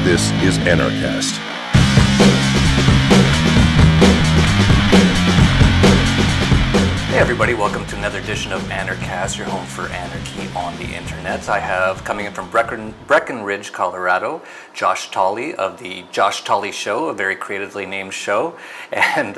This is Anarchast. Hey everybody, welcome to another edition of Anarchast, your home for anarchy on the internet. I have, coming in from Breckenridge, Colorado, Josh Tolley of the Josh Tolley Show, a very creatively named show. And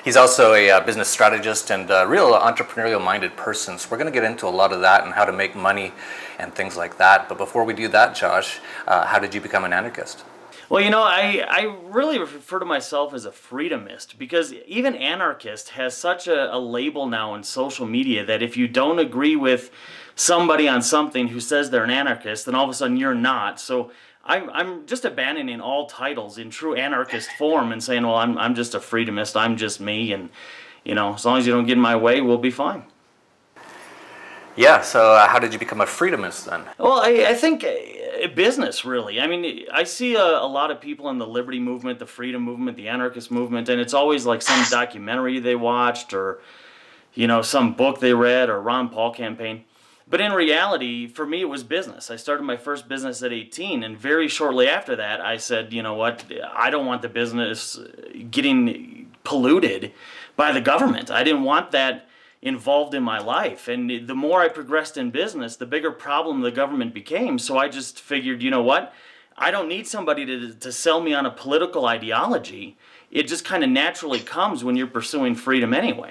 he's also a business strategist and a real entrepreneurial-minded person. So we're going to get into a lot of that and how to make money and things like that. But before we do that, Josh, how did you become an anarchist? Well, you know, I really refer to myself as a freedomist because even anarchist has such a label now in social media that if you don't agree with somebody on something who says they're an anarchist, then all of a sudden you're not. So I'm just abandoning all titles in true anarchist form and saying, well, I'm just a freedomist, I'm just me, and, you know, as long as you don't get in my way, we'll be fine. Yeah, so how did you become a freedomist then? Well, I think business, really. I mean, I see a lot of people in the liberty movement, the freedom movement, the anarchist movement, and it's always like some documentary they watched or, you know, some book they read or Ron Paul campaign. But in reality, for me, it was business. I started my first business at 18, and very shortly after that, I said, you know what, I don't want the business getting polluted by the government. I didn't want that involved in my life, and the more I progressed in business, the bigger problem the government became. So I just figured, you know what, I don't need somebody to sell me on a political ideology. It just kind of naturally comes when you're pursuing freedom anyway.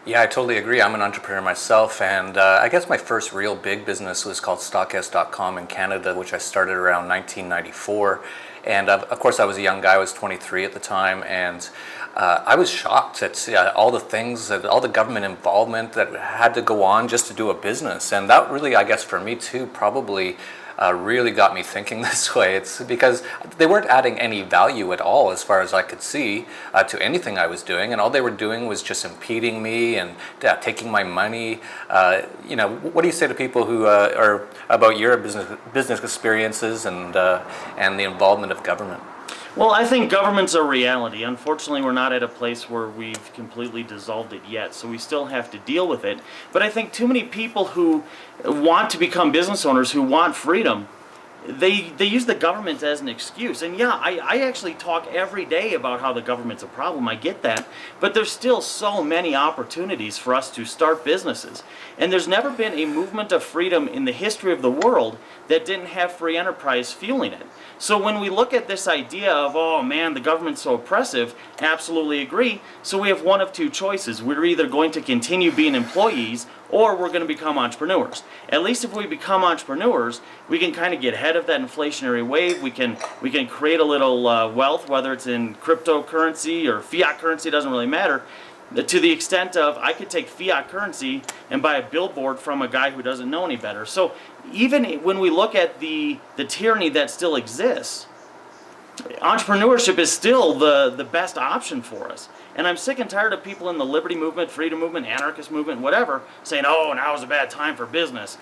Yeah, I totally agree. I'm an entrepreneur myself, and I guess my first real big business was called Stockist.com in Canada, which I started around 1994. And of course, I was a young guy. I was 23 at the time, and I was shocked at all the things, all the government involvement that had to go on just to do a business. And that really, I guess, for me too, probably really got me thinking this way. It's because they weren't adding any value at all, as far as I could see, to anything I was doing, and all they were doing was just impeding me and taking my money. You know, what do you say to people who are about your business experiences and the involvement of government? Well, I think government's a reality. Unfortunately, we're not at a place where we've completely dissolved it yet, so we still have to deal with it. But I think too many people who want to become business owners, who want freedom, they use the government as an excuse. And yeah, I actually talk every day about how the government's a problem. I get that. But there's still so many opportunities for us to start businesses. And there's never been a movement of freedom in the history of the world that didn't have free enterprise fueling it. So when we look at this idea of, oh man, the government's so oppressive, absolutely agree. So we have one of two choices. We're either going to continue being employees or we're going to become entrepreneurs. At least if we become entrepreneurs, we can kind of get ahead of that inflationary wave. We can create a little wealth, whether it's in cryptocurrency or fiat currency, doesn't really matter. To the extent of I could take fiat currency and buy a billboard from a guy who doesn't know any better. So even when we look at the tyranny that still exists, entrepreneurship is still the best option for us. And I'm sick and tired of people in the liberty movement, freedom movement, anarchist movement, whatever, saying, oh, now's a bad time for business.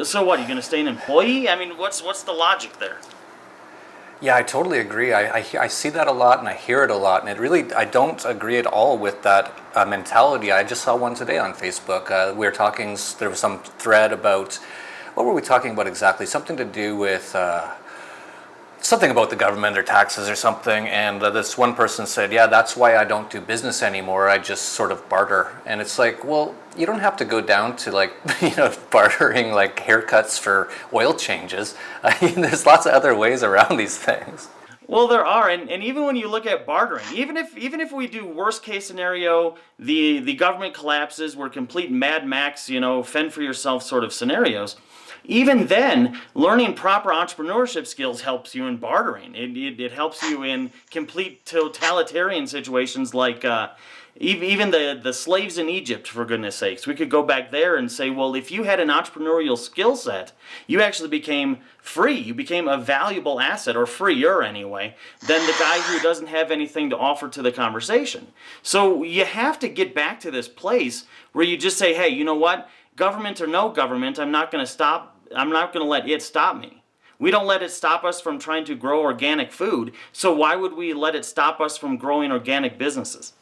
So what, are you going to stay an employee? I mean, what's the logic there? Yeah, I totally agree. I see that a lot and I hear it a lot, and I don't agree at all with that mentality. I just saw one today on Facebook. We were talking, there was some thread about, what were we talking about exactly? Something to do with something about the government or taxes or something, and this one person said, yeah, that's why I don't do business anymore, I just sort of barter. And it's like, well, you don't have to go down to like, you know, bartering like haircuts for oil changes. I mean, there's lots of other ways around these things. Well, there are, and even when you look at bartering, even if we do worst case scenario, the government collapses, we're complete Mad Max, you know, fend for yourself sort of scenarios. Even then, learning proper entrepreneurship skills helps you in bartering. It helps you in complete totalitarian situations like even the slaves in Egypt, for goodness sakes. We could go back there and say, well, if you had an entrepreneurial skill set, you actually became free. You became a valuable asset, or freer anyway, than the guy who doesn't have anything to offer to the conversation. So you have to get back to this place where you just say, hey, you know what? Government or no government, I'm not going to let it stop me. We don't let it stop us from trying to grow organic food, so why would we let it stop us from growing organic businesses?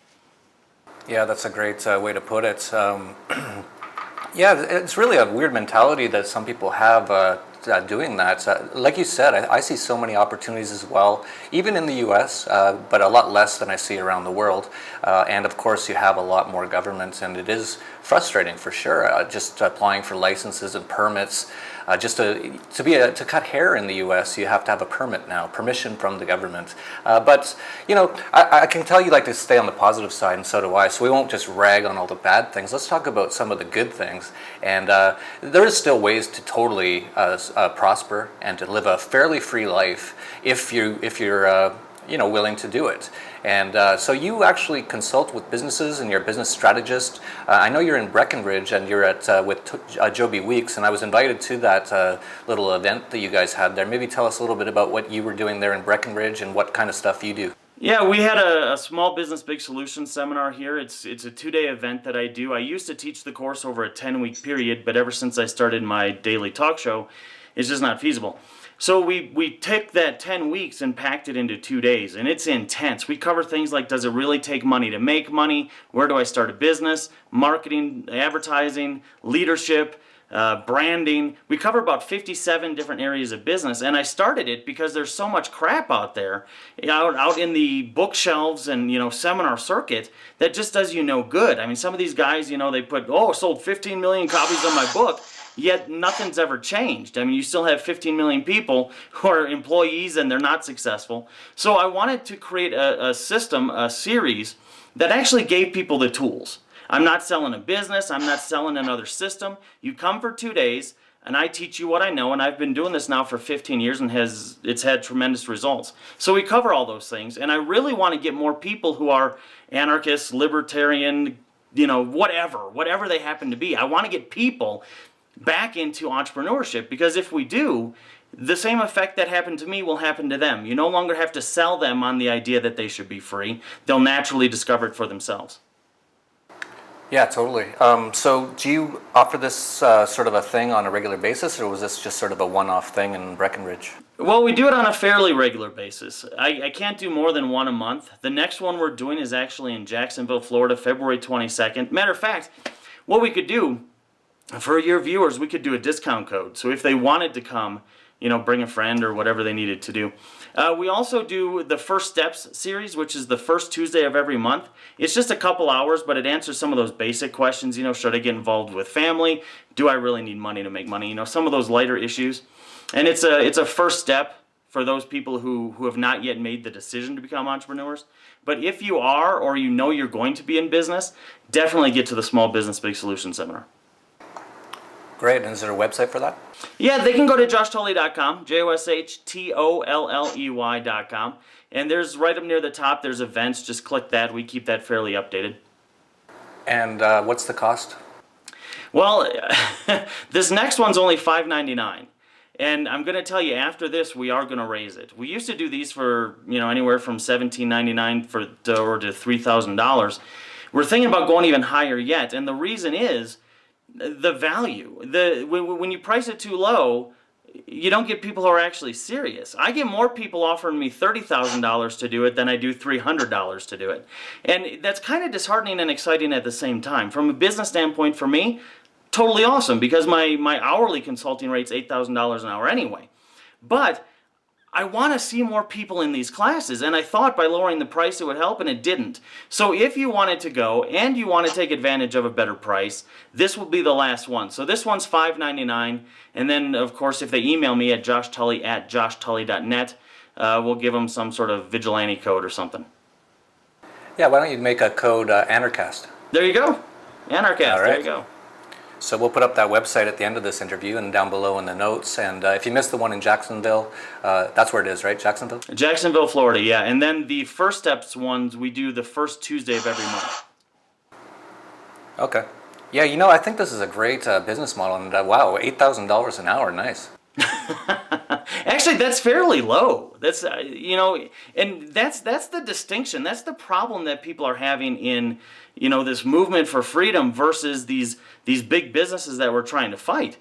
Yeah, that's a great way to put it. Yeah, it's really a weird mentality that some people have doing that. Like you said, I see so many opportunities as well, even in the U.S., but a lot less than I see around the world. And of course, you have a lot more governments, and it is frustrating for sure. Just applying for licenses and permits. Just to cut hair in the U.S., you have to have a permit now, permission from the government. But I can tell you like to stay on the positive side, and so do I. So we won't just rag on all the bad things. Let's talk about some of the good things. And there is still ways to totally prosper and to live a fairly free life if you're willing to do it. And so you actually consult with businesses, and you're a business strategist. I know you're in Breckenridge, and you're at with Joby Weeks, and I was invited to that little event that you guys had there. Maybe tell us a little bit about what you were doing there in Breckenridge and what kind of stuff you do. Yeah, we had a small business big solutions seminar here. It's a 2-day event that I do. I used to teach the course over a 10-week period, but ever since I started my daily talk show, it's just not feasible. So we took that 10 weeks and packed it into 2 days, and it's intense. We cover things like, does it really take money to make money? Where do I start a business? Marketing, advertising, leadership, branding. We cover about 57 different areas of business, and I started it because there's so much crap out there, out in the bookshelves and seminar circuit that just does you no good. I mean, some of these guys, they put, sold 15 million copies of my book. Yet nothing's ever changed. I mean, you still have 15 million people who are employees and they're not successful. So I wanted to create a system, a series that actually gave people the tools. I'm not selling a business. I'm not selling another system. You come for 2 days and I teach you what I know, and I've been doing this now for 15 years and it's had tremendous results. So we cover all those things, and I really want to get more people who are anarchists, libertarian, whatever they happen to be. I want to get people back into entrepreneurship, because if we do, the same effect that happened to me will happen to them. You no longer have to sell them on the idea that they should be free. They'll naturally discover it for themselves. Yeah, totally. So do you offer this sort of a thing on a regular basis, or was this just sort of a one-off thing in Breckenridge? Well, we do it on a fairly regular basis. I can't do more than one a month. The next one we're doing is actually in Jacksonville, Florida, February 22nd. Matter of fact, what we could do for your viewers, we could do a discount code. So if they wanted to come, bring a friend or whatever they needed to do. We also do the First Steps series, which is the first Tuesday of every month. It's just a couple hours, but it answers some of those basic questions. Should I get involved with family? Do I really need money to make money? Some of those lighter issues. And it's a first step for those people who have not yet made the decision to become entrepreneurs. But if you are, or you're going to be in business, definitely get to the Small Business Big Solution Seminar. Great. And is there a website for that? Yeah, they can go to joshtolley.com, JOSHTOLLEY.com. And there's right up near the top, there's events. Just click that. We keep that fairly updated. And what's the cost? Well, this next one's only $5.99. And I'm going to tell you, after this, we are going to raise it. We used to do these for, anywhere from $17.99 or to $3,000. We're thinking about going even higher yet. And the reason is the value. When you price it too low, you don't get people who are actually serious. I get more people offering me $30,000 to do it than I do $300 to do it. And that's kind of disheartening and exciting at the same time. From a business standpoint, for me, totally awesome, because my hourly consulting rate's $8,000 an hour anyway. But I want to see more people in these classes, and I thought by lowering the price it would help, and it didn't. So if you wanted to go and you want to take advantage of a better price, this will be the last one. So this one's $5.99, and then of course if they email me at joshtully@joshtully.net, we'll give them some sort of vigilante code or something. Yeah, why don't you make a code Anarchast? There you go. Anarchast, All right. There you go. So we'll put up that website at the end of this interview and down below in the notes. And if you missed the one in Jacksonville, that's where it is, right? Jacksonville? Jacksonville, Florida, yeah. And then the First Steps ones we do the first Tuesday of every month. Okay. Yeah, I think this is a great business model. And wow, $8,000 an hour, nice. Actually, that's fairly low. That's and that's the distinction. That's the problem that people are having in this movement for freedom versus these big businesses that we're trying to fight.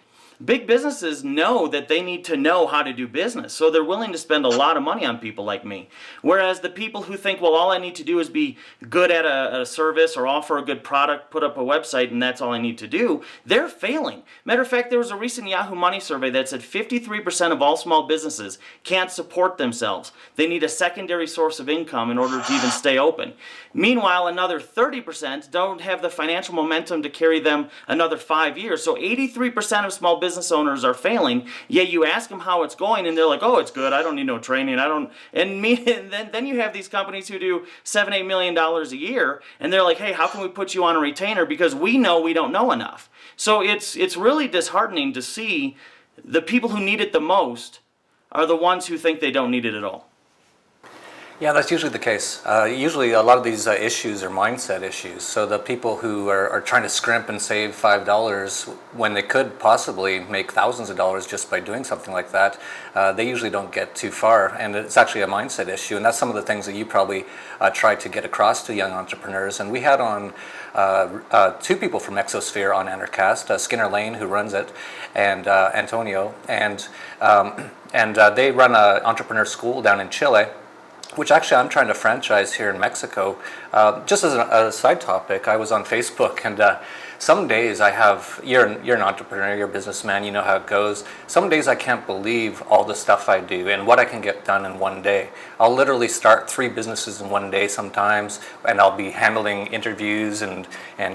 Big businesses know that they need to know how to do business, so they're willing to spend a lot of money on people like me. Whereas the people who think, well, all I need to do is be good at a service or offer a good product, put up a website, and that's all I need to do, they're failing. Matter of fact, there was a recent Yahoo Money survey that said 53% of all small businesses can't support themselves. They need a secondary source of income in order to even stay open. Meanwhile, another 30% don't have the financial momentum to carry them another 5 years. So 83% of small business owners are failing, yet you ask them how it's going and they're like, oh, it's good, I don't need no training, and then you have these companies who do $7-8 million a year, and they're like, hey, how can we put you on a retainer because we know we don't know enough. So it's really disheartening to see the people who need it the most are the ones who think they don't need it at all. Yeah, that's usually the case. Usually a lot of these issues are mindset issues. So the people who are trying to scrimp and save $5 when they could possibly make thousands of dollars just by doing something like that, they usually don't get too far. And it's actually a mindset issue. And that's some of the things that you probably try to get across to young entrepreneurs. And we had on two people from Exosphere on Anarchast, Skinner Lane, who runs it, and Antonio. And they run an entrepreneur school down in Chile, which actually I'm trying to franchise here in Mexico. Just as a side topic, I was on Facebook, and some days I have, you're an entrepreneur, you're a businessman, you know how it goes. Some days I can't believe all the stuff I do and what I can get done in one day. I'll literally start 3 businesses in one day sometimes, and I'll be handling interviews and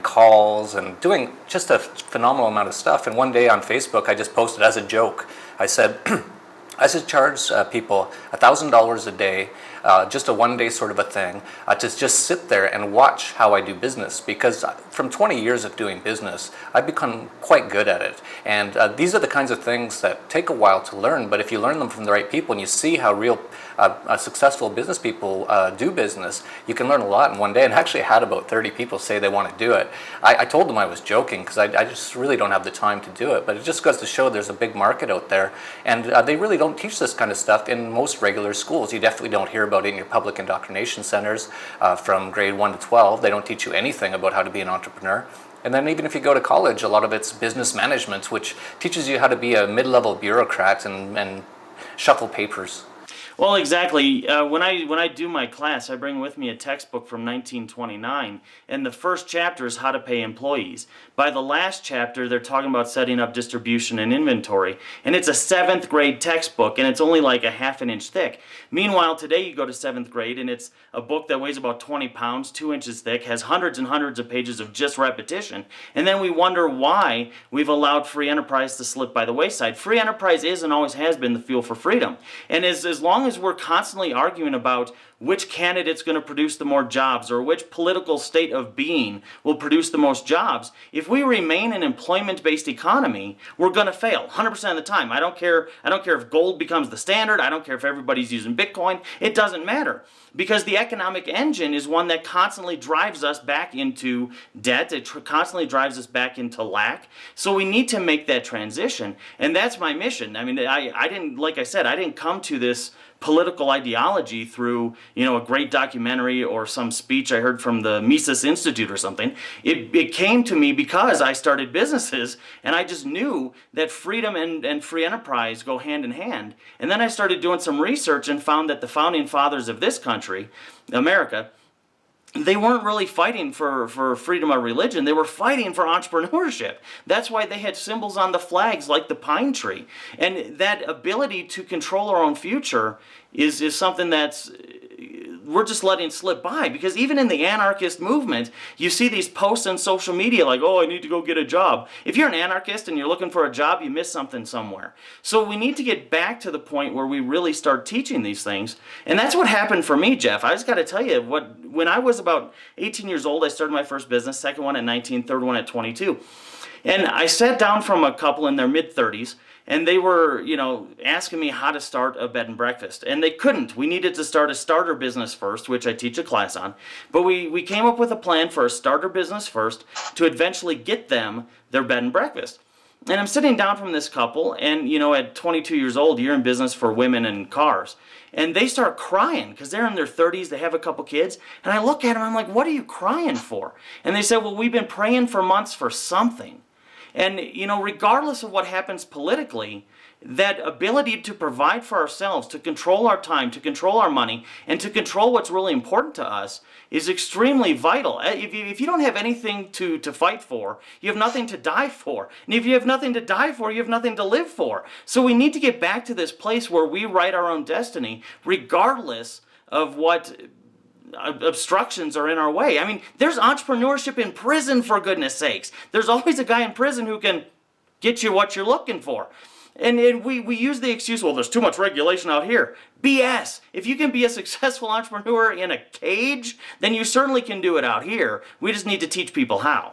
calls and doing just a phenomenal amount of stuff. And one day on Facebook, I just posted as a joke, I said, I should charge people $1,000 a day, just a one-day sort of a thing, to just sit there and watch how I do business. Because from 20 years of doing business, I've become quite good at it. And these are the kinds of things that take a while to learn, but if you learn them from the right people and you see how real successful business people do business, you can learn a lot in one day. And I actually had about 30 people say they want to do it. I told them I was joking because I just really don't have the time to do it. But it just goes to show there's a big market out there. And they really don't teach this kind of stuff in most regular schools. You definitely don't hear about it in your public indoctrination centers from grade 1 to 12. They don't teach you anything about how to be an entrepreneur. And then even if you go to college, a lot of it's business management, which teaches you how to be a mid-level bureaucrat and shuffle papers. Well, exactly. When I do my class, I bring with me a textbook from 1929, and the first chapter is how to pay employees. By the last chapter, they're talking about setting up distribution and inventory, and it's a 7th grade textbook, and it's only like a half an inch thick. Meanwhile, today you go to 7th grade, and it's a book that weighs about 20 pounds, 2 inches thick, has hundreds and hundreds of pages of just repetition, and then we wonder why we've allowed free enterprise to slip by the wayside. Free enterprise is and always has been the fuel for freedom, and as long as we're constantly arguing about which candidate's going to produce the more jobs or which political state of being will produce the most jobs, if we remain an employment-based economy, we're going to fail 100% of the time. I don't care if gold becomes the standard. I don't care if everybody's using Bitcoin. It doesn't matter, because the economic engine is one that constantly drives us back into debt. It constantly drives us back into lack. So we need to make that transition, and that's my mission. I mean, I didn't, like I said, I didn't come to this political ideology through, a great documentary or some speech I heard from the Mises Institute or something. It came to me because I started businesses, and I just knew that freedom and free enterprise go hand in hand. And then I started doing some research and found that the founding fathers of this country, America, they weren't really fighting for freedom of religion. They were fighting for entrepreneurship. That's why they had symbols on the flags like the pine tree. And that ability to control our own future is something that's we're just letting slip by, because even in the anarchist movement, you see these posts on social media like, oh, I need to go get a job. If you're an anarchist and you're looking for a job, you missed something somewhere. So we need to get back to the point where we really start teaching these things. And that's what happened for me, Jeff. I just got to tell you, when I was about 18 years old, I started my first business, second one at 19, third one at 22. And I sat down from a couple in their mid-30s, and they were, asking me how to start a bed and breakfast. And they couldn't. We needed to start a starter business first, which I teach a class on. But we came up with a plan for a starter business first to eventually get them their bed and breakfast. And I'm sitting down from this couple, and, at 22 years old, you're in business for women and cars. And they start crying because they're in their 30s, they have a couple kids. And I look at them, I'm like, what are you crying for? And they said, well, we've been praying for months for something. And, regardless of what happens politically, that ability to provide for ourselves, to control our time, to control our money, and to control what's really important to us is extremely vital. If you don't have anything to fight for, you have nothing to die for. And if you have nothing to die for, you have nothing to live for. So we need to get back to this place where we write our own destiny, regardless of what obstructions are in our way. I mean, there's entrepreneurship in prison, for goodness sakes. There's always a guy in prison who can get you what you're looking for. And we use the excuse, well, there's too much regulation out here. BS. If you can be a successful entrepreneur in a cage, then you certainly can do it out here. We just need to teach people how.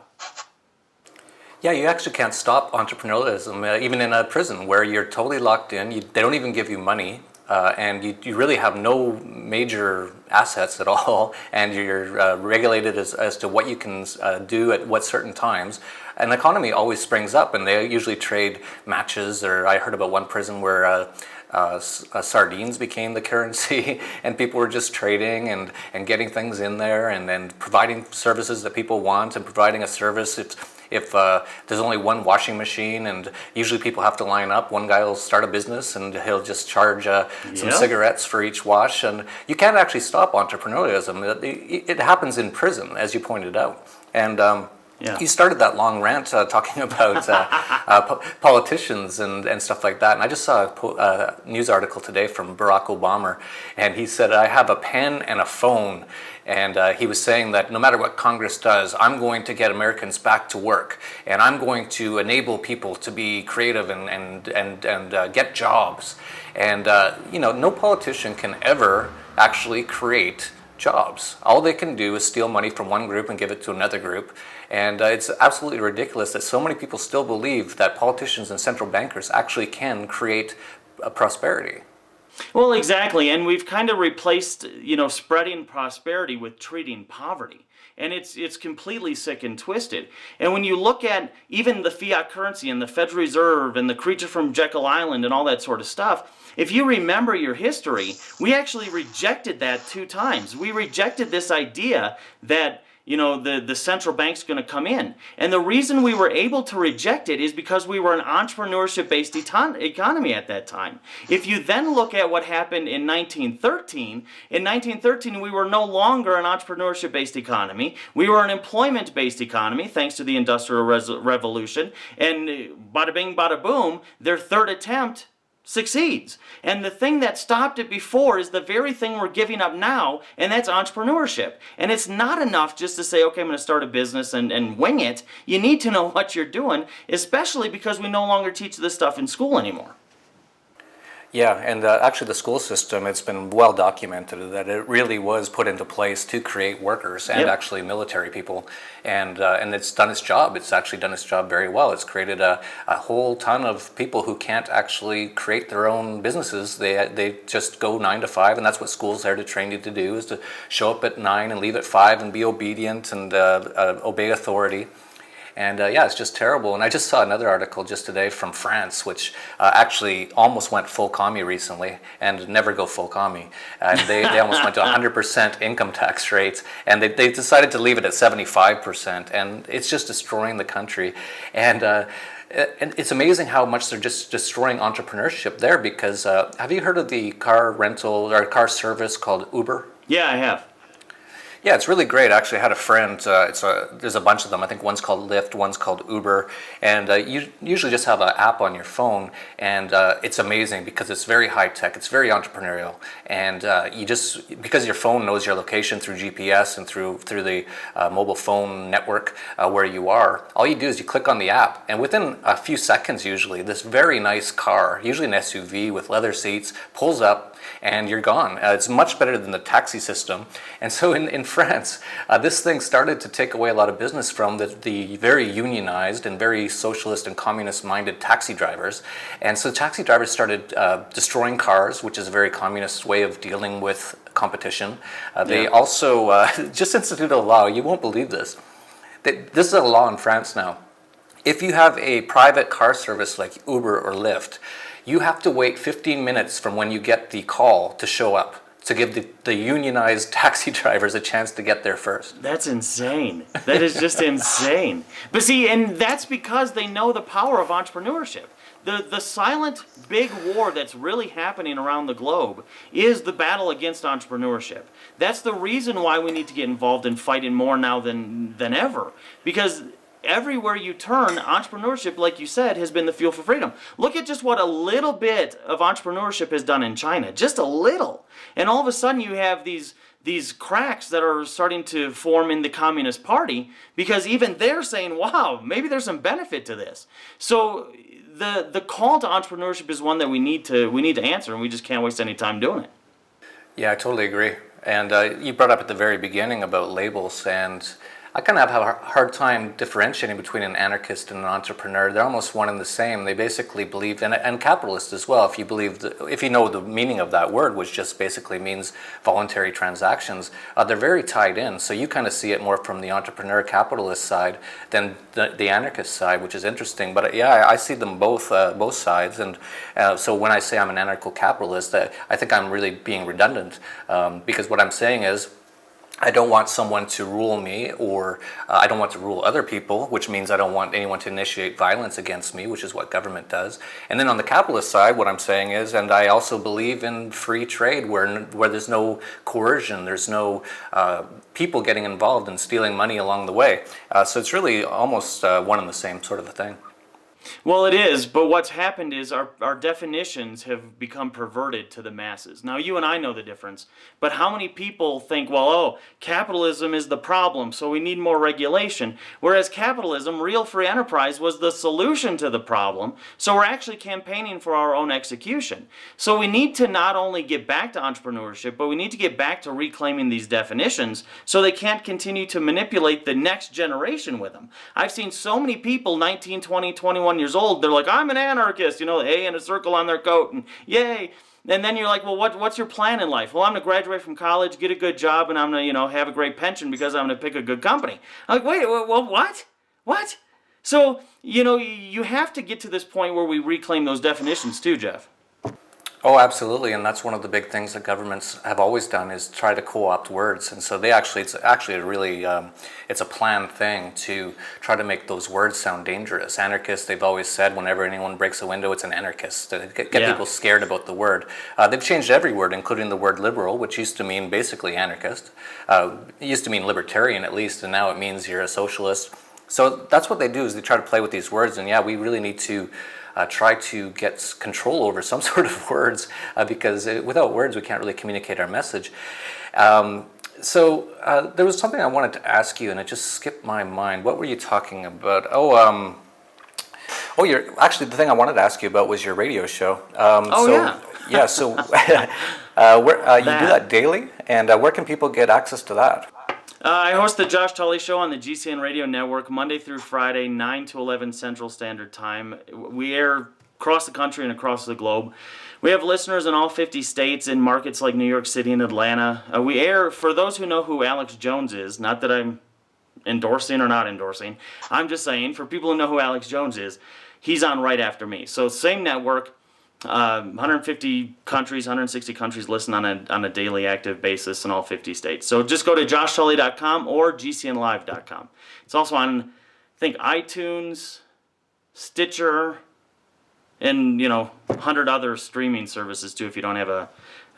Yeah, you actually can't stop entrepreneurialism, even in a prison where you're totally locked in. They don't even give you money. And you really have no major assets at all, and you're regulated as to what you can do at what certain times. An economy always springs up, and they usually trade matches, or I heard about one prison where sardines became the currency, and people were just trading and getting things in there, and then providing services that people want, and providing a service. If there's only one washing machine, and usually people have to line up, one guy will start a business and he'll just charge some cigarettes for each wash. And you can't actually stop entrepreneurialism. It happens in prison, as you pointed out. And you started that long rant talking about politicians and stuff like that. And I just saw a news article today from Barack Obama, and he said, I have a pen and a phone. And he was saying that no matter what Congress does, I'm going to get Americans back to work, and I'm going to enable people to be creative and get jobs. And no politician can ever actually create jobs. All they can do is steal money from one group and give it to another group. And it's absolutely ridiculous that so many people still believe that politicians and central bankers actually can create prosperity. Well, exactly, and we've kind of replaced, spreading prosperity with treating poverty. And it's completely sick and twisted. And when you look at even the fiat currency and the Federal Reserve and the creature from Jekyll Island and all that sort of stuff, if you remember your history, we actually rejected that 2 times. We rejected this idea that the central bank's going to come in. And the reason we were able to reject it is because we were an entrepreneurship-based economy at that time. If you then look at what happened in 1913, we were no longer an entrepreneurship-based economy. We were an employment-based economy, thanks to the Industrial Revolution. And bada bing, bada boom, their third attempt succeeds. And the thing that stopped it before is the very thing we're giving up now, and that's entrepreneurship. And it's not enough just to say, okay, I'm going to start a business and wing it. You need to know what you're doing, especially because we no longer teach this stuff in school anymore. Yeah, and actually the school system, it's been well documented that it really was put into place to create workers and actually military people. And it's done its job. It's actually done its job very well. It's created a whole ton of people who can't actually create their own businesses. They just go 9 to 5, and that's what school's there to train you to do, is to show up at 9 and leave at 5 and be obedient and obey authority. And it's just terrible. And I just saw another article just today from France, which actually almost went full commie recently, and never go full commie. And they almost went to 100% income tax rates, and they decided to leave it at 75%. And it's just destroying the country. And it's amazing how much they're just destroying entrepreneurship there, because have you heard of the car rental or car service called Uber? Yeah, I have. Yeah, it's really great. Actually, I had a friend, there's a bunch of them. I think one's called Lyft, one's called Uber. And you usually just have an app on your phone, and it's amazing because it's very high tech, it's very entrepreneurial. And because your phone knows your location through GPS and through the mobile phone network where you are, all you do is you click on the app, and within a few seconds usually, this very nice car, usually an SUV with leather seats, pulls up, and you're gone. It's much better than the taxi system. And so in France, this thing started to take away a lot of business from the very unionized and very socialist and communist-minded taxi drivers. And so taxi drivers started destroying cars, which is a very communist way of dealing with competition. They also just instituted a law. You won't believe this. This is a law in France now. If you have a private car service like Uber or Lyft, you have to wait 15 minutes from when you get the call to show up to give the unionized taxi drivers a chance to get there first. That's insane. That is just insane. But see, and that's because they know the power of entrepreneurship. The silent big war that's really happening around the globe is the battle against entrepreneurship. That's the reason why we need to get involved in fighting more now than ever. Because everywhere you turn, entrepreneurship, like you said, has been the fuel for freedom. Look at just what a little bit of entrepreneurship has done in China. Just a little. And all of a sudden you have these cracks that are starting to form in the Communist Party, because even they're saying, wow, maybe there's some benefit to this. So the call to entrepreneurship is one that we need to answer, and we just can't waste any time doing it. Yeah, I totally agree. And you brought up at the very beginning about labels, and I kind of have a hard time differentiating between an anarchist and an entrepreneur. They're almost one and the same. They basically believe, and capitalist as well, if you know the meaning of that word, which just basically means voluntary transactions, they're very tied in. So you kind of see it more from the entrepreneur capitalist side than the anarchist side, which is interesting. But yeah, I see them both sides. And so when I say I'm an anarcho-capitalist, I think I'm really being redundant, because what I'm saying is, I don't want someone to rule me, or I don't want to rule other people, which means I don't want anyone to initiate violence against me, which is what government does. And then on the capitalist side, what I'm saying is, and I also believe in free trade where there's no coercion, there's no people getting involved and stealing money along the way. So it's really almost one and the same sort of a thing. Well, it is, but what's happened is our definitions have become perverted to the masses. Now, you and I know the difference, but how many people think, well, capitalism is the problem, so we need more regulation, whereas capitalism, real free enterprise, was the solution to the problem, so we're actually campaigning for our own execution. So we need to not only get back to entrepreneurship, but we need to get back to reclaiming these definitions so they can't continue to manipulate the next generation with them. I've seen so many people, 19, 20, 21 years old, they're like, I'm an anarchist, A and a circle on their coat, and yay. And then you're like, well, what's your plan in life? Well, I'm going to graduate from college, get a good job, and I'm going to, have a great pension because I'm going to pick a good company. I'm like, wait, well, what? What? So, you have to get to this point where we reclaim those definitions too, Jeff. Oh, absolutely, and that's one of the big things that governments have always done is try to co-opt words, and so it's actually a really it's a planned thing to try to make those words sound dangerous. Anarchists, they've always said, whenever anyone breaks a window, it's an anarchist. To get people scared about the word. They've changed every word, including the word liberal, which used to mean basically anarchist. It used to mean libertarian at least, and now it means you're a socialist. So that's what they do, is they try to play with these words, and yeah, we really need to try to get control over some sort of words, because without words we can't really communicate our message. So there was something I wanted to ask you, and it just skipped my mind. What were you talking about? Actually, the thing I wanted to ask you about was your radio show. Yeah, so you do that daily, and where can people get access to that? I host the Josh Tolley Show on the GCN Radio Network Monday through Friday, 9 to 11 Central Standard Time. We air across the country and across the globe. We have listeners in all 50 states in markets like New York City and Atlanta. We air, for those who know who Alex Jones is, not that I'm endorsing or not endorsing, I'm just saying, for people who know who Alex Jones is, he's on right after me. So same network. 150 countries, 160 countries listen on a daily active basis in all 50 states. So just go to joshtolley.com or gcnlive.com. It's also on, I think, iTunes, Stitcher, and 100 other streaming services too if you don't have a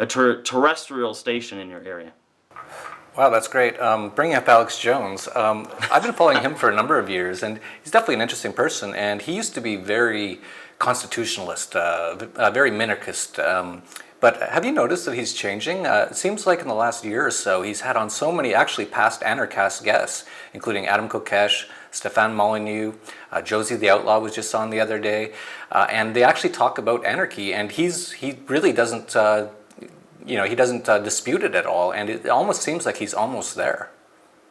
terrestrial station in your area. Wow, that's great. Bringing up Alex Jones, I've been following him for a number of years, and he's definitely an interesting person, and he used to be very constitutionalist, very minarchist. But have you noticed that he's changing? It seems like in the last year or so, he's had on so many actually past Anarchast guests, including Adam Kokesh, Stefan Molyneux, Josie the Outlaw was just on the other day, and they actually talk about anarchy, and he really doesn't, he doesn't dispute it at all, and it almost seems like he's almost there.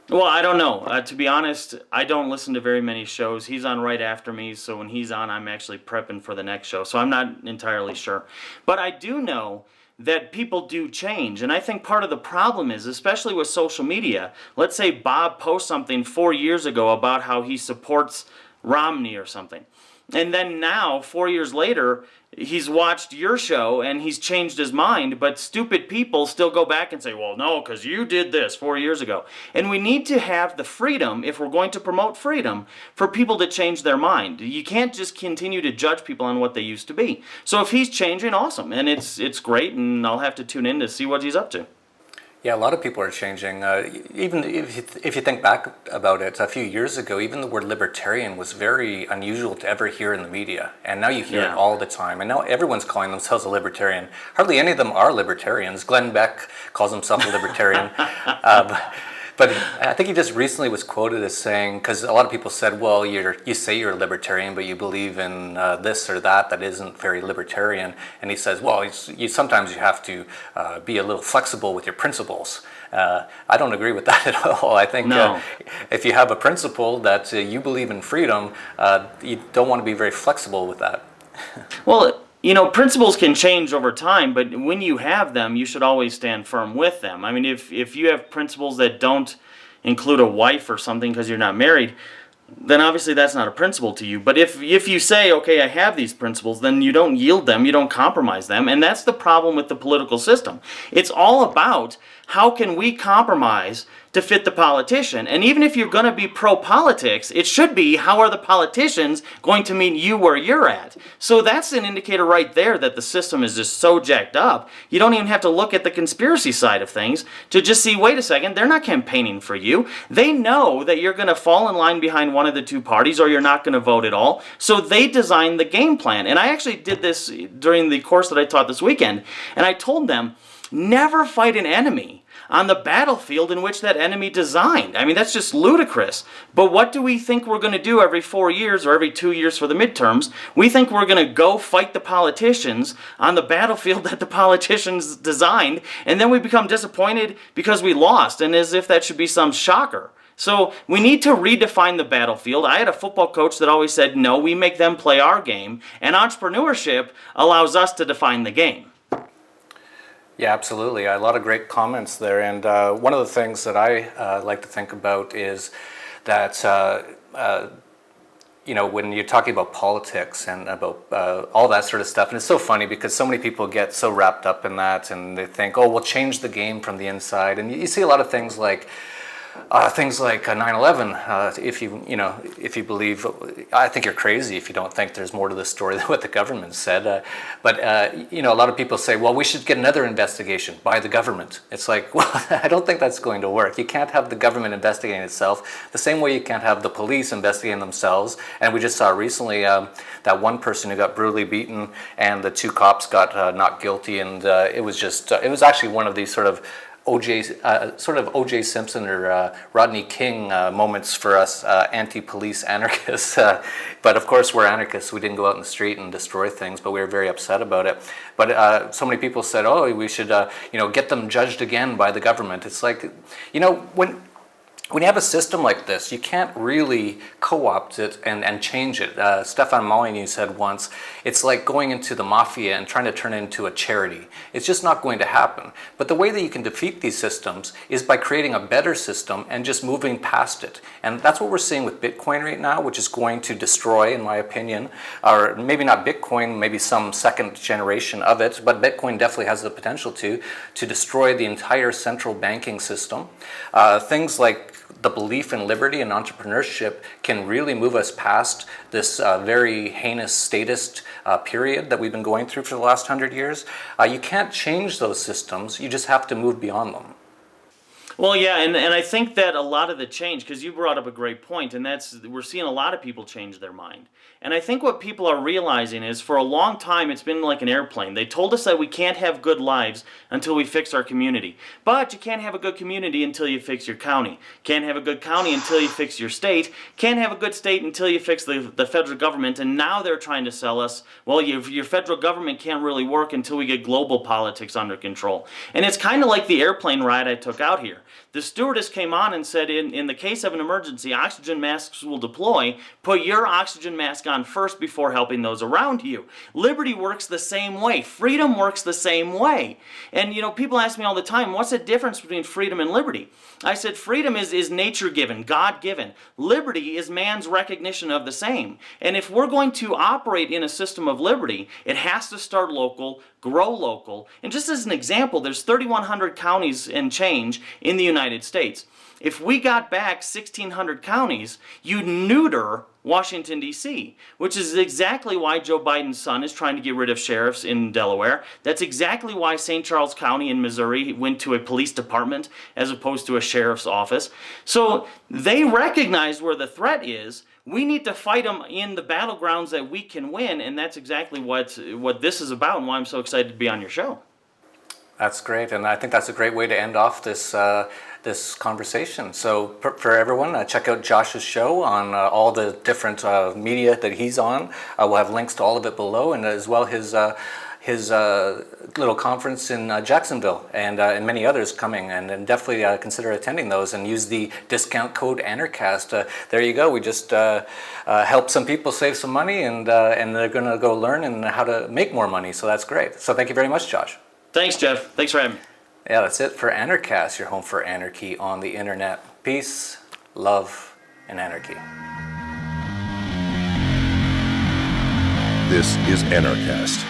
Well, I don't know. To be honest, I don't listen to very many shows. He's on right after me, so when he's on, I'm actually prepping for the next show. So I'm not entirely sure. But I do know that people do change. And I think part of the problem is, especially with social media, let's say Bob posts something 4 years ago about how he supports Romney or something. And then now, 4 years later, he's watched your show and he's changed his mind, but stupid people still go back and say, well, no, because you did this 4 years ago. And we need to have the freedom, if we're going to promote freedom, for people to change their mind. You can't just continue to judge people on what they used to be. So if he's changing, awesome. And it's great, and I'll have to tune in to see what he's up to. Yeah, a lot of people are changing. Even if you think back about it, a few years ago, even the word libertarian was very unusual to ever hear in the media. And now you hear it all the time. And now everyone's calling themselves a libertarian. Hardly any of them are libertarians. Glenn Beck calls himself a libertarian. But I think he just recently was quoted as saying, because a lot of people said, well, you say you're a libertarian, but you believe in this or that isn't very libertarian. And he says, well, sometimes you have to be a little flexible with your principles. I don't agree with that at all. I think if you have a principle that you believe in freedom, you don't want to be very flexible with that. Well, principles can change over time, but when you have them, you should always stand firm with them. I mean, if you have principles that don't include a wife or something because you're not married, then obviously that's not a principle to you. But if you say, okay, I have these principles, then you don't yield them, you don't compromise them, and that's the problem with the political system. It's all about how can we compromise to fit the politician. And even if you're going to be pro-politics, it should be how are the politicians going to meet you where you're at. So that's an indicator right there that the system is just so jacked up. You don't even have to look at the conspiracy side of things to just see, wait a second, they're not campaigning for you. They know that you're going to fall in line behind one of the two parties or you're not going to vote at all. So they designed the game plan. And I actually did this during the course that I taught this weekend. And I told them, never fight an enemy on the battlefield in which that enemy designed. I mean, that's just ludicrous. But what do we think we're going to do every 4 years or every 2 years for the midterms? We think we're going to go fight the politicians on the battlefield that the politicians designed, and then we become disappointed because we lost, and as if that should be some shocker. So we need to redefine the battlefield. I had a football coach that always said, no, we make them play our game, and entrepreneurship allows us to define the game. Yeah, absolutely. A lot of great comments there. And one of the things that I like to think about is that, when you're talking about politics and about all that sort of stuff, and it's so funny because so many people get so wrapped up in that and they think, oh, we'll change the game from the inside. And you see a lot of things like 9/11. If you believe, I think you're crazy if you don't think there's more to the story than what the government said. But a lot of people say, well, we should get another investigation by the government. It's like, well, I don't think that's going to work. You can't have the government investigating itself the same way you can't have the police investigating themselves. And we just saw recently that one person who got brutally beaten and the two cops got not guilty, and it was actually one of these sort of O.J. Simpson or Rodney King moments for us anti-police anarchists. But of course, we're anarchists. We didn't go out in the street and destroy things, but we were very upset about it. But so many people said, oh, we should get them judged again by the government. It's like, when you have a system like this, you can't really co-opt it and change it. Stefan Molyneux said once, it's like going into the mafia and trying to turn it into a charity. It's just not going to happen. But the way that you can defeat these systems is by creating a better system and just moving past it. And that's what we're seeing with Bitcoin right now, which is going to destroy, in my opinion, or maybe not Bitcoin, maybe some second generation of it, but Bitcoin definitely has the potential to destroy the entire central banking system. Things like the belief in liberty and entrepreneurship can really move us past this very heinous statist period that we've been going through for the last 100 years. You can't change those systems, you just have to move beyond them. Well, yeah, and I think that a lot of the change, because you brought up a great point, and that's we're seeing a lot of people change their mind. And I think what people are realizing is for a long time it's been like an airplane. They told us that we can't have good lives until we fix our community. But you can't have a good community until you fix your county. Can't have a good county until you fix your state. Can't have a good state until you fix the federal government. And now they're trying to sell us, well, your federal government can't really work until we get global politics under control. And it's kind of like the airplane ride I took out here. The stewardess came on and said, in the case of an emergency, oxygen masks will deploy. Put your oxygen mask on first before helping those around you. Liberty works the same way. Freedom works the same way. And people ask me all the time, what's the difference between freedom and liberty? I said freedom is nature-given, God-given. Liberty is man's recognition of the same. And if we're going to operate in a system of liberty, it has to start local, grow local. And just as an example, there's 3,100 counties and change in the United States. If we got back 1,600 counties, you'd neuter Washington, D.C., which is exactly why Joe Biden's son is trying to get rid of sheriffs in Delaware. That's exactly why St. Charles County in Missouri went to a police department as opposed to a sheriff's office. So they recognize where the threat is. We need to fight them in the battlegrounds that we can win, and that's exactly what this is about and why I'm so excited to be on your show. That's great, and I think that's a great way to end off this conversation. So for everyone, check out Josh's show on all the different media that he's on. We'll have links to all of it below, and as well his little conference in Jacksonville and many others coming, and definitely consider attending those and use the discount code Anarchast. There you go. We just helped some people save some money, and they're going to go learn and how to make more money. So that's great. So thank you very much, Josh. Thanks, Jeff. Thanks for having me. Yeah, that's it for Anarchast, your home for anarchy on the internet. Peace, love, and anarchy. This is Anarchast.